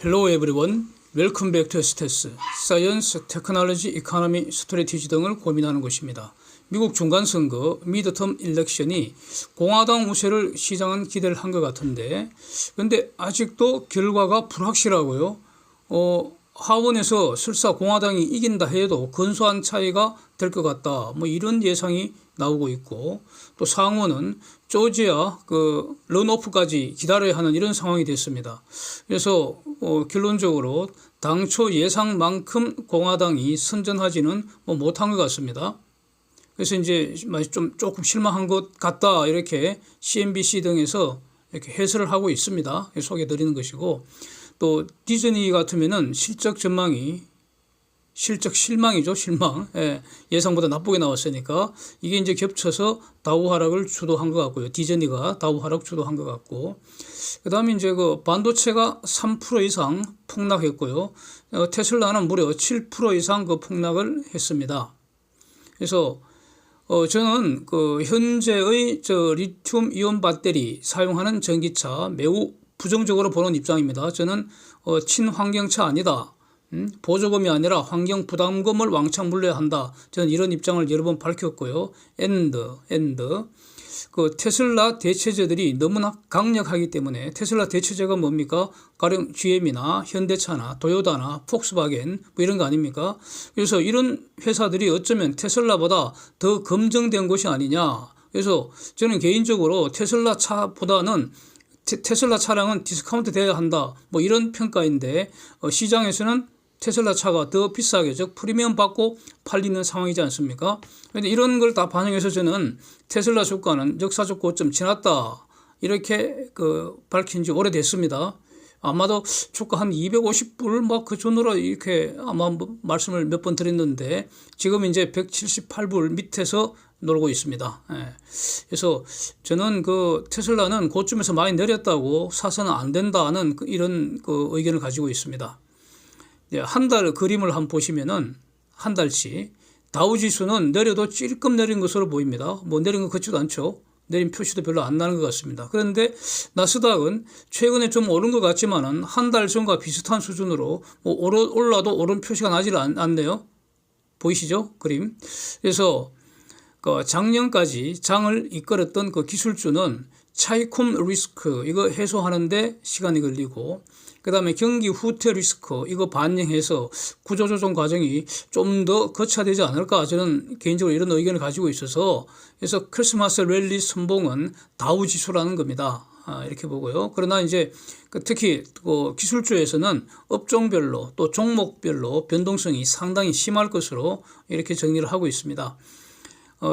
Hello everyone. Welcome back to STS, Science, Technology, Economy, Strategy 등을 고민하는 것입니다. 미국 중간선거 미드텀 일렉션이 공화당 우세를 시장은 기대를 한 것 같은데 근데 아직도 결과가 불확실하고요. 하원에서 설사 공화당이 이긴다 해도 근소한 차이가 될 것 같다. 뭐 이런 예상이 나오고 있고 또 상원은 조지아 런오프까지 기다려야 하는 이런 상황이 됐습니다. 그래서 결론적으로 당초 예상만큼 공화당이 선전하지는 못한 것 같습니다. 그래서 이제 조금 실망한 것 같다 이렇게 CNBC 등에서 이렇게 해설을 하고 있습니다. 소개드리는 것이고 또 디즈니 같으면은 실적 실망이죠, 실망. 예상보다 나쁘게 나왔으니까 이게 이제 겹쳐서 다우 하락을 주도한 것 같고요. 디즈니가 다우 하락 주도한 것 같고, 그 다음에 이제 반도체가 3% 이상 폭락했고요. 테슬라는 무려 7% 이상 폭락을 했습니다. 그래서 저는 현재의 리튬 이온 배터리 사용하는 전기차 매우 부정적으로 보는 입장입니다. 저는 친환경차 아니다. 보조금이 아니라 환경 부담금을 왕창 물려야 한다. 저는 이런 입장을 여러 번 밝혔고요. 테슬라 대체제들이 너무나 강력하기 때문에 테슬라 대체제가 뭡니까? 가령 GM이나 현대차나 도요타나 폭스바겐 뭐 이런 거 아닙니까? 그래서 이런 회사들이 어쩌면 테슬라보다 더 검증된 것이 아니냐. 그래서 저는 개인적으로 테슬라 차보다는 테슬라 차량은 디스카운트 돼야 한다. 뭐 이런 평가인데 시장에서는 테슬라 차가 더 비싸게 즉 프리미엄 받고 팔리는 상황이지 않습니까? 그런데 이런 걸 다 반영해서 저는 테슬라 주가는 역사적 고점 지났다 이렇게 밝힌 지 오래됐습니다. 아마도 주가 한 250불 막 그 전으로 이렇게 아마 말씀을 몇 번 드렸는데 지금 이제 178불 밑에서 놀고 있습니다. 그래서 저는 테슬라는 고점에서 많이 내렸다고 사서는 안 된다는 이런 의견을 가지고 있습니다. 한 달 그림을 한번 보시면은 한 달치 다우 지수는 내려도 찔끔 내린 것으로 보입니다. 뭐 내린 것 같지도 않죠. 내린 표시도 별로 안 나는 것 같습니다. 그런데 나스닥은 최근에 좀 오른 것 같지만은 한 달 전과 비슷한 수준으로 올라도 오른 표시가 나질 않네요. 보이시죠? 그림. 그래서 작년까지 장을 이끌었던 기술주는 차이콤 리스크 이거 해소하는데 시간이 걸리고 그 다음에 경기 후퇴 리스크 이거 반영해서 구조조정 과정이 좀 더 거쳐되지 않을까 저는 개인적으로 이런 의견을 가지고 있어서 그래서 크리스마스 랠리 선봉은 다우 지수라는 겁니다. 이렇게 보고요. 그러나 이제 특히 기술주에서는 업종별로 또 종목별로 변동성이 상당히 심할 것으로 이렇게 정리를 하고 있습니다.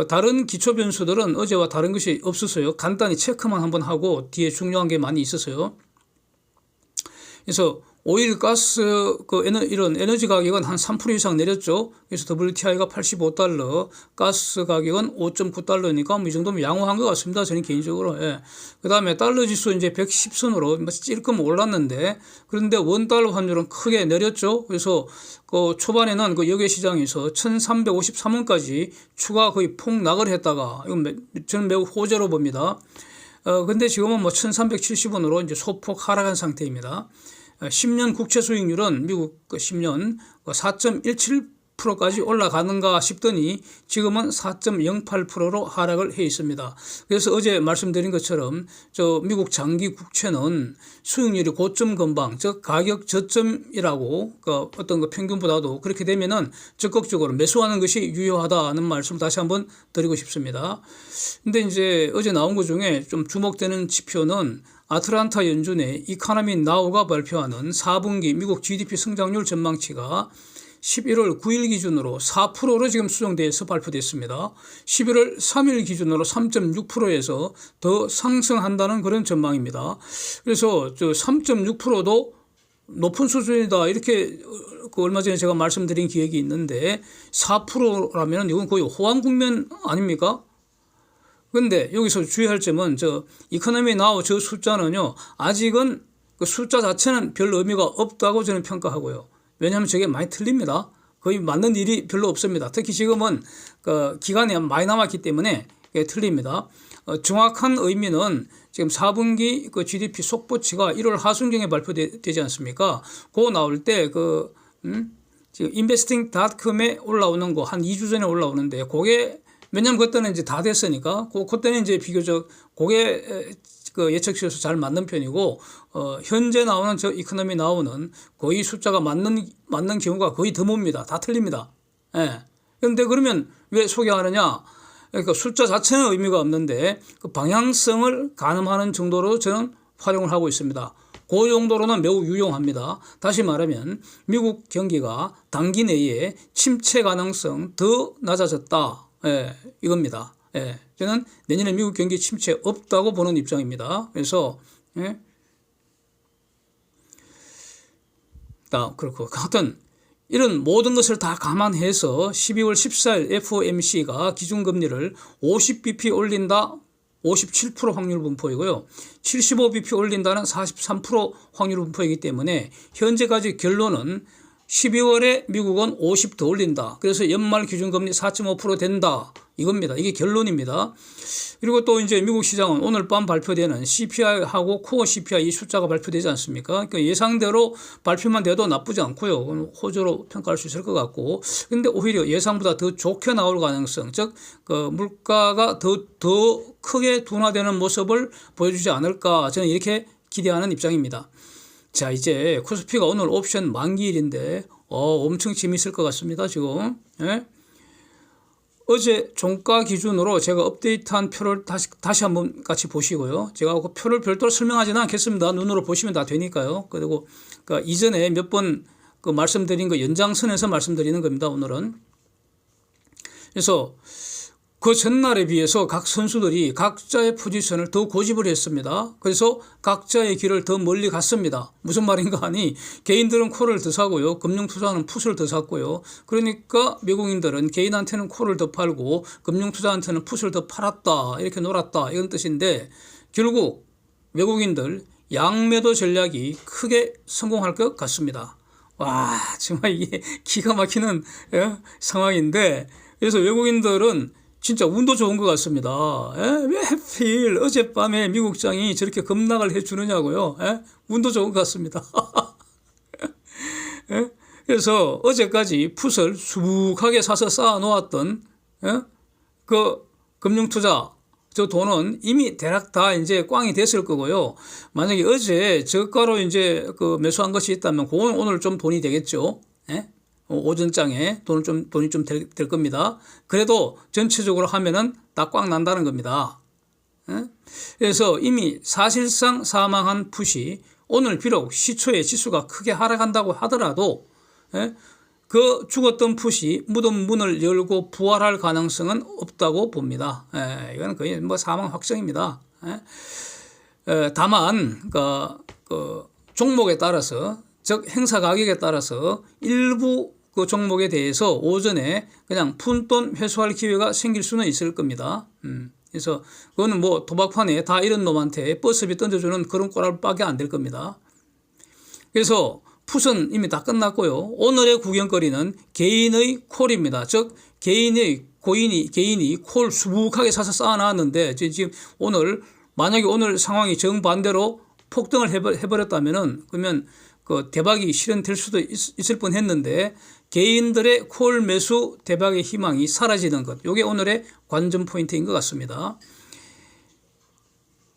다른 기초 변수들은 어제와 다른 것이 없어서요. 간단히 체크만 한번 하고 뒤에 중요한 게 많이 있어서요. 그래서 오일, 가스, 이런 에너지 가격은 한 3% 이상 내렸죠. 그래서 WTI가 85달러, 가스 가격은 5.9달러니까 뭐 이 정도면 양호한 것 같습니다. 저는 개인적으로. 그 다음에 달러 지수 이제 110선으로 찔끔 올랐는데 그런데 원달러 환율은 크게 내렸죠. 그래서 초반에는 역외 시장에서 1353원까지 추가 거의 폭락을 했다가 이건 저는 매우 호재로 봅니다. 근데 지금은 1370원으로 이제 소폭 하락한 상태입니다. 10년 국채 수익률은 미국 10년 4.17%까지 올라가는가 싶더니 지금은 4.08%로 하락을 해 있습니다. 그래서 어제 말씀드린 것처럼 미국 장기 국채는 수익률이 고점 근방, 즉 가격 저점이라고 어떤 평균보다도 그렇게 되면은 적극적으로 매수하는 것이 유효하다는 말씀을 다시 한번 드리고 싶습니다. 근데 이제 어제 나온 것 중에 좀 주목되는 지표는 아틀란타 연준의 이코노미 나우가 발표하는 4분기 미국 GDP 성장률 전망치가 11월 9일 기준으로 4%로 지금 수정돼서 발표됐습니다. 11월 3일 기준으로 3.6%에서 더 상승한다는 그런 전망입니다. 그래서 3.6%도 높은 수준이다 이렇게 얼마 전에 제가 말씀드린 기억이 있는데 4%라면 이건 거의 호황 국면 아닙니까? 근데 여기서 주의할 점은 이코노미 나우 저 숫자는요 아직은 숫자 자체는 별 의미가 없다고 저는 평가하고요. 왜냐하면 저게 많이 틀립니다. 거의 맞는 일이 별로 없습니다. 특히 지금은 기간이 많이 남았기 때문에 틀립니다. 정확한 의미는 지금 4분기 그 GDP 속보치가 1월 하순경에 발표되지 않습니까? 그거 나올 때 지금 investing.com에 올라오는 거 한 2주 전에 올라오는데 그게 왜냐면 그때는 이제 다 됐으니까 그때는 이제 비교적 그게 그 예측치에서 잘 맞는 편이고 현재 나오는 저 이코노미 나오는 거의 숫자가 맞는 경우가 거의 드뭅니다. 다 틀립니다. 예. 그런데 그러면 왜 소개하느냐? 그러니까 숫자 자체는 의미가 없는데 그 방향성을 가늠하는 정도로 저는 활용을 하고 있습니다. 그 정도로는 매우 유용합니다. 다시 말하면 미국 경기가 단기 내에 침체 가능성 더 낮아졌다. 예, 이겁니다. 예, 저는 내년에 미국 경기 침체 없다고 보는 입장입니다. 그래서 예. 그렇고 하여튼 이런 모든 것을 다 감안해서 12월 14일 FOMC가 기준금리를 50bp 올린다 57% 확률 분포이고요. 75bp 올린다는 43% 확률 분포이기 때문에 현재까지 결론은 12월에 미국은 50 더 올린다. 그래서 연말 기준금리 4.5% 된다. 이겁니다. 이게 결론입니다. 그리고 또 이제 미국 시장은 오늘 밤 발표되는 CPI하고 코어 CPI 이 숫자가 발표되지 않습니까? 그러니까 예상대로 발표만 돼도 나쁘지 않고요. 호조로 평가할 수 있을 것 같고. 근데 오히려 예상보다 더 좋게 나올 가능성, 즉, 그 물가가 더 크게 둔화되는 모습을 보여주지 않을까. 저는 이렇게 기대하는 입장입니다. 자, 이제 코스피가 오늘 옵션 만기일인데, 엄청 재미있을 것 같습니다, 지금. 예? 어제 종가 기준으로 제가 업데이트한 표를 다시 한번 같이 보시고요. 제가 그 표를 별도로 설명하지는 않겠습니다. 눈으로 보시면 다 되니까요. 그리고 그 이전에 몇 번 그 말씀드린 거 연장선에서 말씀드리는 겁니다, 오늘은. 그래서 그 전날에 비해서 각 선수들이 각자의 포지션을 더 고집을 했습니다. 그래서 각자의 길을 더 멀리 갔습니다. 무슨 말인가 하니 개인들은 콜을 더 사고요. 금융투자는 풋을 더 샀고요. 그러니까 외국인들은 개인한테는 콜을 더 팔고 금융투자한테는 풋을 더 팔았다. 이렇게 놀았다. 이런 뜻인데 결국 외국인들 양매도 전략이 크게 성공할 것 같습니다. 와, 정말 이게 기가 막히는 상황인데 그래서 외국인들은 진짜 운도 좋은 것 같습니다. 왜 하필 어젯밤에 미국장이 저렇게 급락을 해주느냐고요. 운도 좋은 것 같습니다. 그래서 어제까지 풋을 수북하게 사서 쌓아놓았던 그 금융투자 저 돈은 이미 대략 다 이제 꽝이 됐을 거고요. 만약에 어제 저가로 이제 그 매수한 것이 있다면 그건 오늘 좀 돈이 되겠죠. 오전장에 돈이 좀 될 겁니다. 그래도 전체적으로 하면은 다 꽉 난다는 겁니다. 그래서 이미 사실상 사망한 풋이 오늘 비록 시초에 지수가 크게 하락한다고 하더라도 그 죽었던 풋이 무덤 문을 열고 부활할 가능성은 없다고 봅니다. 이건 거의 뭐 사망 확정입니다. 다만 그 종목에 따라서 즉 행사 가격에 따라서 일부 그 종목에 대해서 오전에 그냥 푼돈 회수할 기회가 생길 수는 있을 겁니다. 그래서 그거는 뭐 도박판에 다 이런 놈한테 버스비 던져주는 그런 꼬랄밖에 안 될 겁니다. 그래서 풋은 이미 다 끝났고요. 오늘의 구경거리는 개인의 콜입니다. 즉 개인이 콜 수북하게 사서 쌓아놨는데 지금 만약에 오늘 상황이 정반대로 폭등을 해버렸다면은 그러면 그 대박이 실현될 수도 있을 뻔했는데 개인들의 콜 매수 대박의 희망이 사라지는 것. 이게 오늘의 관전 포인트인 것 같습니다.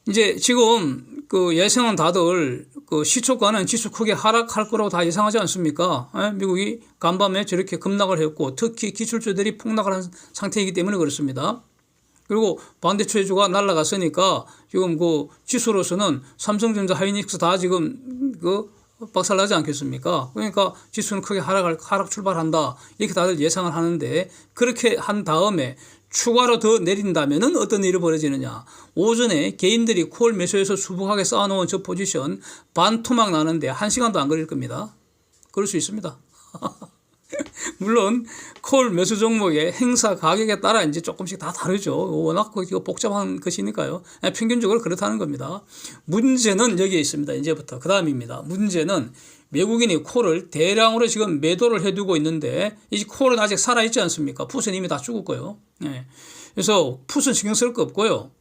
이제 지금 그 예상은 다들 그 시초가는 지수 크게 하락할 거라고 다 예상하지 않습니까? 미국이 간밤에 저렇게 급락을 했고 특히 기술주들이 폭락을 한 상태이기 때문에 그렇습니다. 그리고 반대초회주가 날아갔으니까 지금 그 지수로서는 삼성전자, 하이닉스 다 지금 그 박살나지 않겠습니까? 그러니까 지수는 크게 하락 출발한다. 이렇게 다들 예상을 하는데 그렇게 한 다음에 추가로 더 내린다면은 어떤 일이 벌어지느냐. 오전에 개인들이 콜 매수해서 수북하게 쌓아놓은 저 포지션 반토막 나는데 1시간도 안 걸릴 겁니다. 그럴 수 있습니다. 물론 콜 매수 종목의 행사 가격에 따라 이제 조금씩 다 다르죠. 워낙 복잡한 것이니까요. 평균적으로 그렇다는 겁니다. 문제는 여기에 있습니다. 이제부터 그 다음입니다. 문제는 외국인이 콜을 대량으로 지금 매도를 해두고 있는데 이 콜은 아직 살아있지 않습니까? 풋은 이미 다 죽었고요. 그래서 풋은 신경 쓸 거 없고요.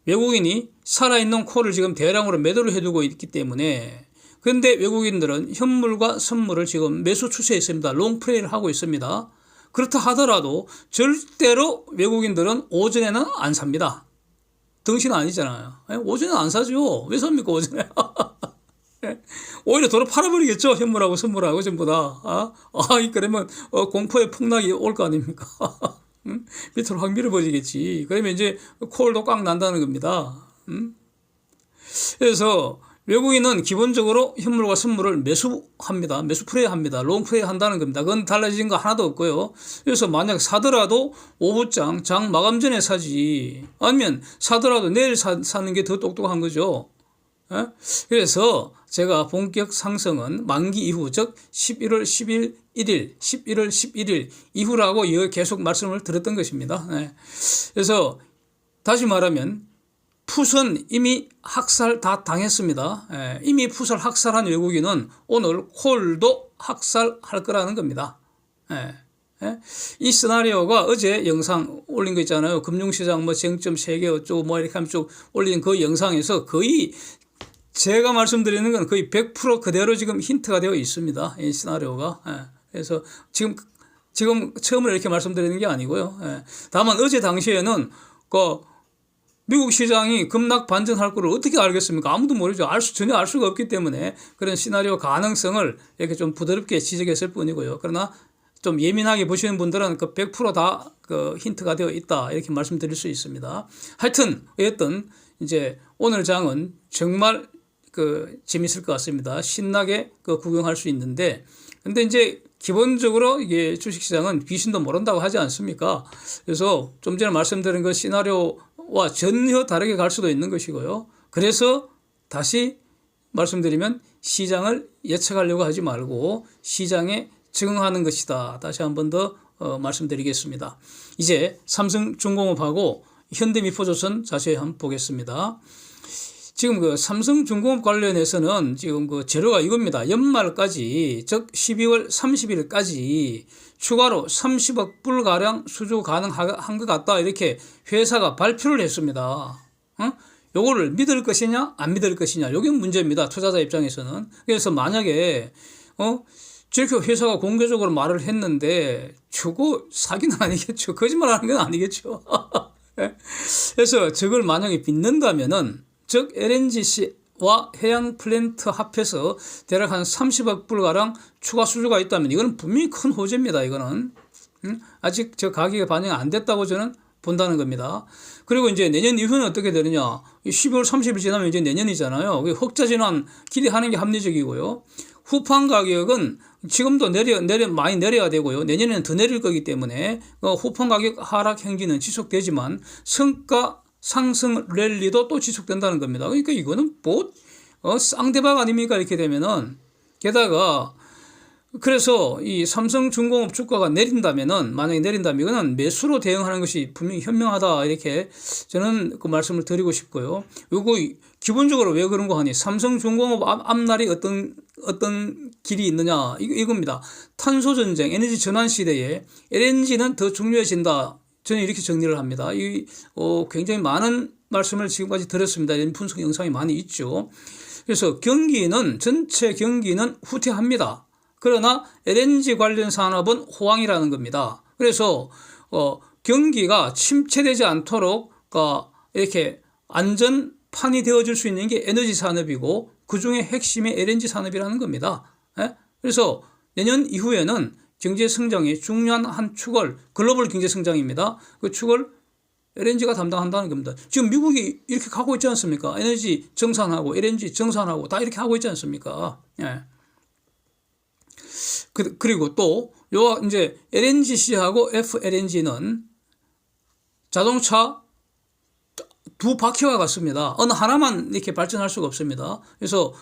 외국인이 살아있는 콜을 지금 대량으로 매도를 해두고 있기 때문에 그런데 외국인들은 현물과 선물을 지금 매수 추세에 있습니다. 롱플레이를 하고 있습니다. 그렇다 하더라도 절대로 외국인들은 오전에는 안 삽니다. 등신 아니잖아요. 오전에 안 사죠. 왜 삽니까 오전에? 오히려 도로 팔아버리겠죠. 현물하고 선물하고 전부 다. 그러면 공포의 폭락이 올 거 아닙니까? 밑으로 확 밀어버리겠지. 그러면 이제 콜도 꽉 난다는 겁니다. 그래서 외국인은 기본적으로 현물과 선물을 매수합니다. 매수 플레이합니다. 롱 플레이 한다는 겁니다. 그건 달라진 거 하나도 없고요. 그래서 만약 사더라도 오후장 장 마감 전에 사지. 아니면 사더라도 내일 사는 게 더 똑똑한 거죠. 그래서 제가 본격 상승은 만기 이후, 즉 11월 11일 이후라고 계속 말씀을 드렸던 것입니다. 그래서 다시 말하면 풋은 이미 학살 다 당했습니다. 이미 풋을 학살한 외국인은 오늘 콜도 학살할 거라는 겁니다. 이 시나리오가 어제 영상 올린 거 있잖아요. 금융시장 쟁점 3개 어쩌고 이렇게 하면 쭉 올린 그 영상에서 거의 제가 말씀드리는 건 거의 100% 그대로 지금 힌트가 되어 있습니다. 이 시나리오가. 그래서 지금 처음으로 이렇게 말씀드리는 게 아니고요. 다만 어제 당시에는 미국 시장이 급락 반전할 거를 어떻게 알겠습니까? 아무도 모르죠. 전혀 알 수가 없기 때문에 그런 시나리오 가능성을 이렇게 좀 부드럽게 지적했을 뿐이고요. 그러나 좀 예민하게 보시는 분들은 100%다 힌트가 되어 있다. 이렇게 말씀드릴 수 있습니다. 하여튼, 어쨌든, 이제 오늘 장은 정말 재밌을 것 같습니다. 신나게 구경할 수 있는데, 근데 이제 기본적으로 이게 주식시장은 귀신도 모른다고 하지 않습니까? 그래서 좀 전에 말씀드린 그 시나리오와 전혀 다르게 갈 수도 있는 것이고요. 그래서 다시 말씀드리면 시장을 예측하려고 하지 말고 시장에 적응하는 것이다. 다시 한 번 더 말씀드리겠습니다. 이제 삼성중공업하고 현대미포조선 자세히 한번 보겠습니다. 지금 삼성중공업 관련해서는 지금 재료가 이겁니다. 연말까지, 즉 12월 30일까지 추가로 30억 불가량 수주 가능한 것 같다. 이렇게 회사가 발표를 했습니다. 요거를 믿을 것이냐, 안 믿을 것이냐. 요게 문제입니다. 투자자 입장에서는. 그래서 만약에, 저렇게 회사가 공개적으로 말을 했는데, 저거 사기는 아니겠죠. 거짓말 하는 건 아니겠죠. 그래서 저걸 만약에 믿는다면은, 즉 LNGC와 해양 플랜트 합해서 대략 한 30억 불가량 추가 수주가 있다면 이거는 분명히 큰 호재입니다. 이거는 아직 저 가격에 반영이 안 됐다고 저는 본다는 겁니다. 그리고 이제 내년 이후는 어떻게 되느냐? 12월 30일 지나면 이제 내년이잖아요. 흑자 진환 기대하는 게 합리적이고요. 후판 가격은 지금도 많이 내려야 되고요. 내년에는 더 내릴 거기 때문에 후판 가격 하락 행진은 지속되지만 성과 상승 랠리도 또 지속된다는 겁니다. 그러니까 이거는 쌍대박 아닙니까? 이렇게 되면은. 게다가, 그래서 이 삼성중공업 주가가 만약에 내린다면 이거는 매수로 대응하는 것이 분명히 현명하다. 이렇게 저는 말씀을 드리고 싶고요. 요거 기본적으로 왜 그런 거 하니? 삼성중공업 앞날이 어떤 길이 있느냐? 이겁니다. 탄소전쟁, 에너지 전환 시대에 LNG는 더 중요해진다. 저는 이렇게 정리를 합니다. 굉장히 많은 말씀을 지금까지 드렸습니다. 이런 분석 영상이 많이 있죠. 그래서 전체 경기는 후퇴합니다. 그러나 LNG 관련 산업은 호황이라는 겁니다. 그래서 경기가 침체되지 않도록 이렇게 안전판이 되어줄 수 있는 게 에너지 산업이고 그중에 핵심이 LNG 산업이라는 겁니다. 그래서 내년 이후에는 경제 성장의 중요한 한 축을, 글로벌 경제 성장입니다. 그 축을 LNG가 담당한다는 겁니다. 지금 미국이 이렇게 가고 있지 않습니까? 에너지 정산하고 LNG 정산하고 다 이렇게 하고 있지 않습니까? 그리고 또 이제 LNGC하고 FLNG는 자동차 두 바퀴와 같습니다. 어느 하나만 이렇게 발전할 수가 없습니다. 그래서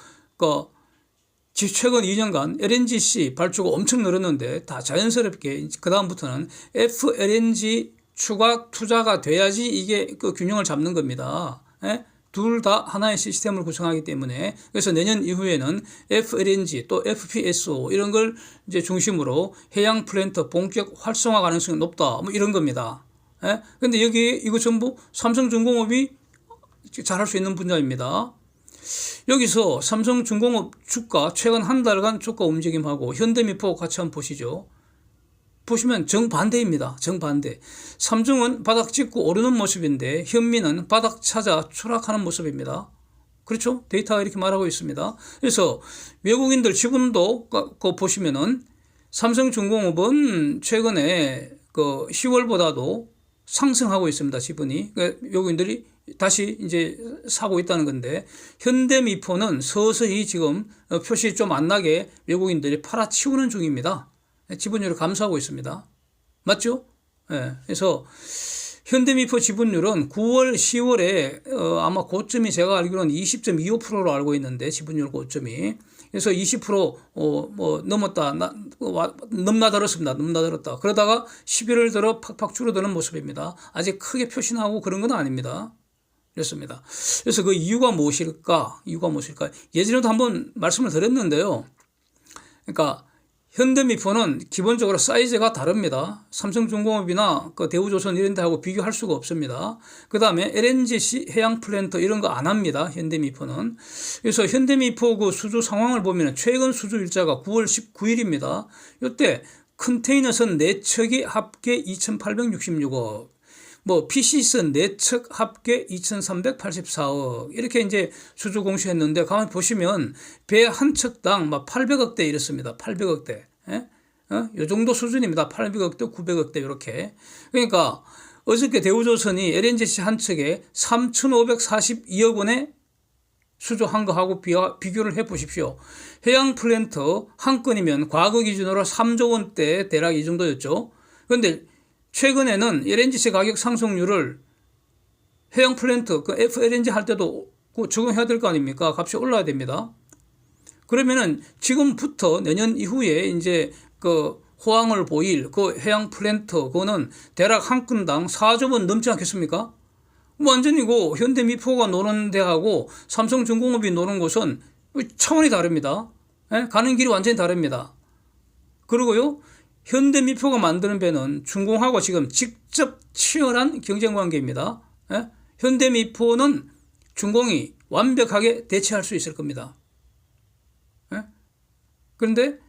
최근 2년간 LNGC 발주가 엄청 늘었는데 다 자연스럽게 그다음부터는 FLNG 추가 투자가 돼야지 이게 균형을 잡는 겁니다. 둘 다 하나의 시스템을 구성하기 때문에 그래서 내년 이후에는 FLNG 또 FPSO 이런 걸 이제 중심으로 해양 플랜트 본격 활성화 가능성이 높다. 이런 겁니다. 근데 이거 전부 삼성중공업이 잘할 수 있는 분야입니다. 여기서 삼성중공업 주가 최근 한 달간 주가 움직임하고 현대미포 같이 한번 보시죠. 보시면 정반대입니다. 정반대. 삼중은 바닥 찍고 오르는 모습인데 현미는 바닥 찾아 추락하는 모습입니다. 그렇죠? 데이터가 이렇게 말하고 있습니다. 그래서 외국인들 지분도 보시면은 삼성중공업은 최근에 그 10월보다도 상승하고 있습니다. 지분이. 그러니까 외국인들이 다시 이제 사고 있다는 건데, 현대미포는 서서히 지금 표시 좀 안 나게 외국인들이 팔아치우는 중입니다. 지분율을 감소하고 있습니다. 맞죠? 예. 그래서 현대미포 지분율은 9월, 10월에 아마 고점이 제가 알기로는 20.25%로 알고 있는데, 지분율 고점이. 그래서 20% 뭐 넘었다, 넘나들었습니다. 넘나들었다. 그러다가 11월 들어 팍팍 줄어드는 모습입니다. 아직 크게 표시 나오고 그런 건 아닙니다. 그렇습니다. 그래서 그 이유가 무엇일까? 이유가 무엇일까? 예전에도 한번 말씀을 드렸는데요. 그러니까 현대미포는 기본적으로 사이즈가 다릅니다. 삼성중공업이나 그 대우조선 이런 데하고 비교할 수가 없습니다. 그 다음에 LNGC 해양플랜트 이런 거 안 합니다. 현대미포는. 그래서 현대미포 그 수주 상황을 보면 최근 수주 일자가 9월 19일입니다. 이때 컨테이너선 4척이 합계 2,866억. 뭐 PC선 4척 합계 2,384억 이렇게 이제 수주 공시했는데 가만히 보시면 배 한 척당 막 800억대 이렇습니다. 800억대. 예? 요 정도 수준입니다. 800억대, 900억대 이렇게. 그러니까 어저께 대우조선이 LNGC 한 척에 3,542억 원에 수주한 거하고 비교를 해 보십시오. 해양 플랜트 한 건이면 과거 기준으로 3조 원대 대략 이 정도였죠. 그런데 최근에는 LNGC 가격 상승률을 해양 플랜트, 그 FLNG 할 때도 적용해야 될 거 아닙니까? 값이 올라야 됩니다. 그러면은 지금부터 내년 이후에 이제 그 호황을 보일 그 해양 플랜트, 그거는 대략 한 건당 4조 원 넘지 않겠습니까? 완전히고 현대미포가 노는 데하고 삼성중공업이 노는 곳은 차원이 다릅니다. 예? 가는 길이 완전히 다릅니다. 그리고요, 현대미포가 만드는 배는 중공하고 지금 직접 치열한 경쟁 관계입니다. 예? 현대미포는 중공이 완벽하게 대체할 수 있을 겁니다. 예? 그런데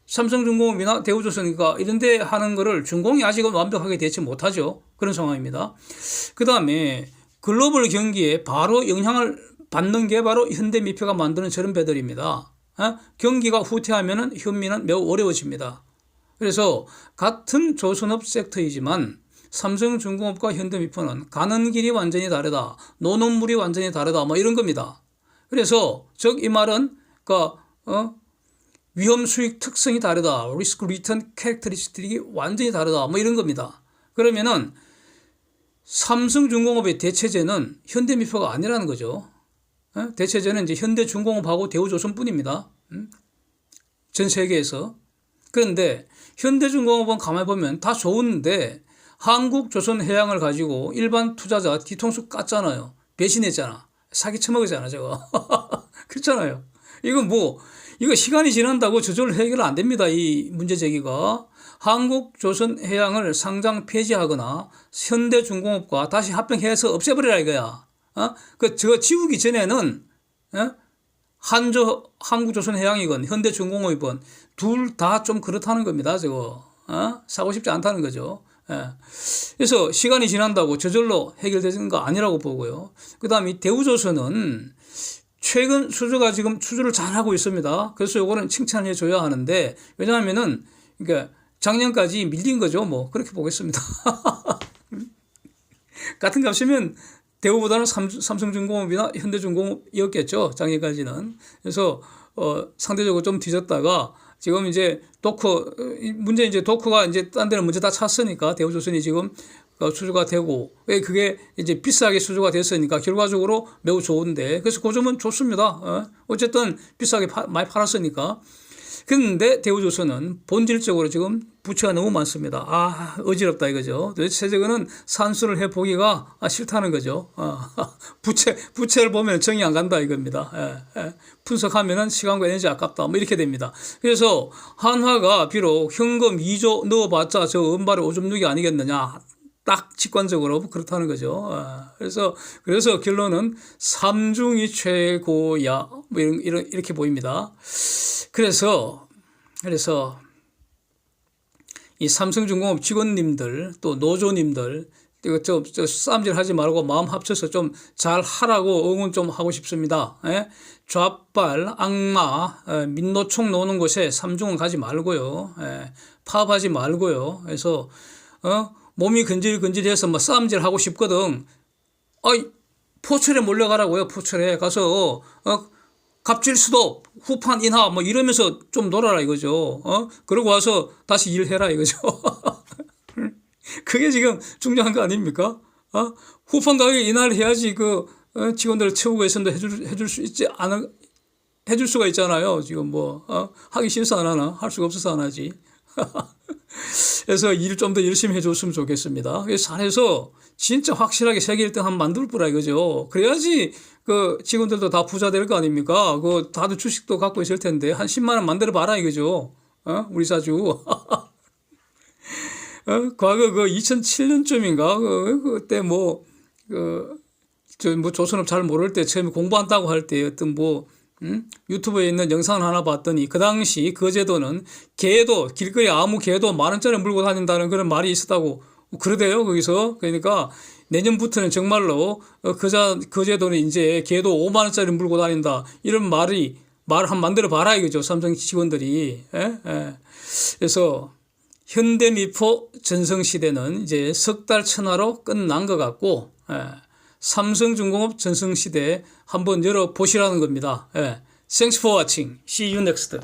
삼성중공업이나 대우조선이가 이런 데 하는 거를 중공이 아직은 완벽하게 대체 못하죠. 그런 상황입니다. 그 다음에 글로벌 경기에 바로 영향을 받는 게 바로 현대미포가 만드는 저런 배들입니다. 경기가 후퇴하면 현미는 매우 어려워집니다. 그래서 같은 조선업 섹터이지만 삼성중공업과 현대미포는 가는 길이 완전히 다르다. 노는 물이 완전히 다르다. 뭐 이런 겁니다. 그래서 즉 이 말은 위험 수익 특성이 다르다. 리스크 리턴 캐릭터리스틱이 완전히 다르다. 뭐 이런 겁니다. 그러면은 삼성중공업의 대체제는 현대미포가 아니라는 거죠. 대체제는 이제 현대중공업하고 대우조선뿐입니다. 전 세계에서. 그런데 현대중공업은 가만히 보면 다 좋은데 한국조선해양을 가지고 일반 투자자 뒤통수 깠잖아요. 배신했잖아. 사기 쳐먹었잖아, 저거. 그렇잖아요. 이거 시간이 지난다고 저절로 해결 안 됩니다. 이 문제 제기가. 한국조선해양을 상장 폐지하거나 현대중공업과 다시 합병해서 없애버리라 이거야. 저거 지우기 전에는, 한국조선해양이건 현대중공업이건 둘 다 좀 그렇다는 겁니다. 저거. 사고 싶지 않다는 거죠. 그래서 시간이 지난다고 저절로 해결되는 거 아니라고 보고요. 그 다음에 대우조선은 최근 수주가 지금 수주를 잘하고 있습니다. 그래서 요거는 칭찬해 줘야 하는데, 왜냐하면은, 그러니까 작년까지 밀린 거죠. 뭐, 그렇게 보겠습니다. 같은 값이면 대우보다는 삼성중공업이나 현대중공업이었겠죠. 작년까지는. 그래서, 상대적으로 좀 뒤졌다가 지금 이제 문제 이제 도커가 이제 딴 데는 문제 다 찼으니까 대우조선이 지금 수주가 되고, 그게 이제 비싸게 수주가 됐으니까 결과적으로 매우 좋은데, 그래서 그 점은 좋습니다. 어쨌든 비싸게 많이 팔았으니까. 그런데 대우조선은 본질적으로 지금 부채가 너무 많습니다. 어지럽다 이거죠. 도대체 저거는 산수를 해보기가 싫다는 거죠. 부채를 보면 정이 안 간다 이겁니다. 분석하면은 시간과 에너지 아깝다. 뭐 이렇게 됩니다. 그래서 한화가 비록 현금 2조 넣어봤자 저 은발의 오줌 누기 아니겠느냐. 딱 직관적으로 그렇다는 거죠. 그래서 결론은 삼중이 최고야. 뭐 이렇게 보입니다. 그래서 이 삼성중공업 직원님들 또 노조님들 이거 저 싸움질 하지 말고 마음 합쳐서 좀 잘 하라고 응원 좀 하고 싶습니다. 예? 좌빨, 악마, 민노총 노는 곳에 삼중은 가지 말고요. 예? 파업하지 말고요. 그래서 몸이 근질근질해서 뭐 싸움질 하고 싶거든. 포철에 몰려가라고요. 포철에 가서 갑질 수도 후판 인하 뭐 이러면서 좀 놀아라 이거죠. 그러고 와서 다시 일해라 이거죠. 그게 지금 중요한 거 아닙니까? 후판 가격 인하를 해야지 직원들 최고 개선도 해줄 수 있지 해줄 수가 있잖아요. 지금 하기 싫어서 안 하나? 할 수가 없어서 안 하지. 그래서 일 좀 더 열심히 해줬으면 좋겠습니다. 그래서 잘해서 진짜 확실하게 세계 1등 한번 만들 거라 이거죠. 그래야지 직원들도 다 부자 될 거 아닙니까? 다들 주식도 갖고 있을 텐데 한 10만 원 만들어 봐라 이거죠. 우리 사주. 과거 2007년쯤인가 그때 조선업 잘 모를 때 처음에 공부한다고 할 때 어떤 유튜브에 있는 영상을 하나 봤더니 그 당시 그 제도는 개도 길거리 아무 개도 10,000원짜리 물고 다닌다는 그런 말이 있었다고 그러대요 거기서. 그러니까 내년부터는 정말로 그 제도는 이제 개도 50,000원짜리 물고 다닌다 이런 말 한번 만들어 봐라 이거죠. 삼성 직원들이. 그래서 현대미포 전성시대는 이제 석 달 천하로 끝난 것 같고 삼성중공업 전성시대 한번 열어보시라는 겁니다. Thanks for watching. See you next.